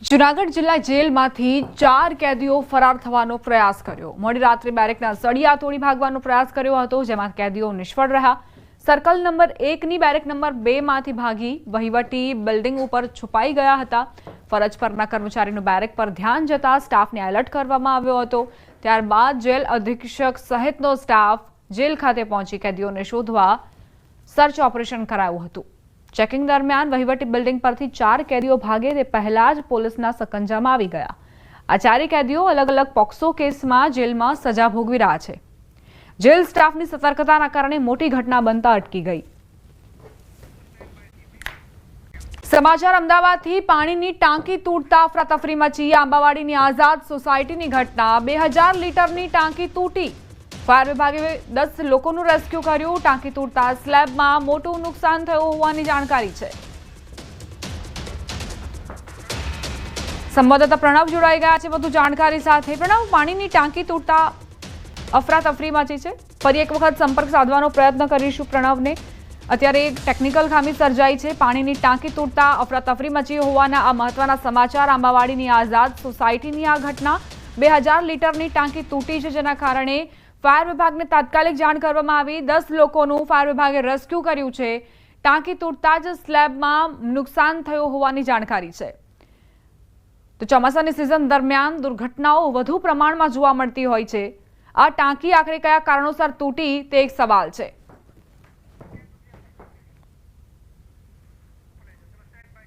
જૂનાગઢ જિલ્લા જેલમાંથી 4 કેદીઓ ફરાર થવાનો પ્રયાસ કર્યો। મોડી રાત્રે બેરેકના સળિયા તોડી ભાગવાનો પ્રયાસ કર્યો હતો, જેમાં કેદીઓ નિષ્ફળ રહ્યા। સર્કલ નંબર 1 ની બેરેક નંબર 2 માંથી ભાગી વહીવટી બિલ્ડિંગ ઉપર છુપાઈ ગયા હતા। ફરજ પરના કર્મચારીનું બેરેક પર ધ્યાન જતા સ્ટાફને એલર્ટ કરવામાં આવ્યો હતો। ત્યારબાદ જેલ અધિક્ષક સહિતનો સ્ટાફ જેલ ખાતે પહોંચી કેદીઓને શોધવા સર્ચ ઓપરેશન કરાયું હતું। चेकिंग दरमियान वहीवटी बिल्डिंग परथी 4 कैदीओ भागे ते पहला ज पोलीसना सकंजामां आवी गया। आ 4 कैदीओ अलग अलग पॉक्सो केसमां जेलमां सजा भोगवी रह्या छे। जेल स्टाफनी सतर्कताना कारणे मोटी घटना बनता अटकी गई। समाचार अमदावादथी पाणीनी टांकी तूटता अफरातफरी मची। आंबावाडीनी आजाद सोसायटीनी घटना। 2000 लीटरनी टांकी तूटी। फायर विभागे 10 लोकोનું રેસ્ક્યુ કર્યું। ટાંકી તૂટતા સ્લેબમાં મોટું નુકસાન થયું હોવાની જાણકારી છે। સંવાદદાતા પ્રણવ જોડાઈ ગયા છે વધુ જાણકારી સાથે। પ્રણવ, પાણીની ટાંકી તૂટતા અફરાતફરી મચી છે। ફરી એક વખત સંપર્ક સાધવાનો પ્રયત્ન કરીશું પ્રણવને। અત્યારે એક ટેકનિકલ ખામી સર્જાઈ છે। પાણીની ટાંકી તૂટતા અફરાતફરી મચી હોવાના આ મહત્વના સમાચાર। આંબાવાડીની આઝાદ સોસાયટીની આ ઘટના। 2000 લીટરની ટાંકી તૂટી છે, જેના કારણે फायर विभाग ने तात्कालिक जाण करवामां आवी। 10 लोकोનું फायर विभागे रेस्क्यू कर्યું છે। टांकी तूटता ज स्लेबમાં नुकसान થયું હોવાની જાણકારી છે। તો ચોમાસાની સિઝન દરમિયાન દુર્ઘટનાઓ વધુ પ્રમાણમાં જોવા મળતી હોય છે। આ ટાંકી આખરે કયા કારણોસર તૂટી તે એક સવાલ છે।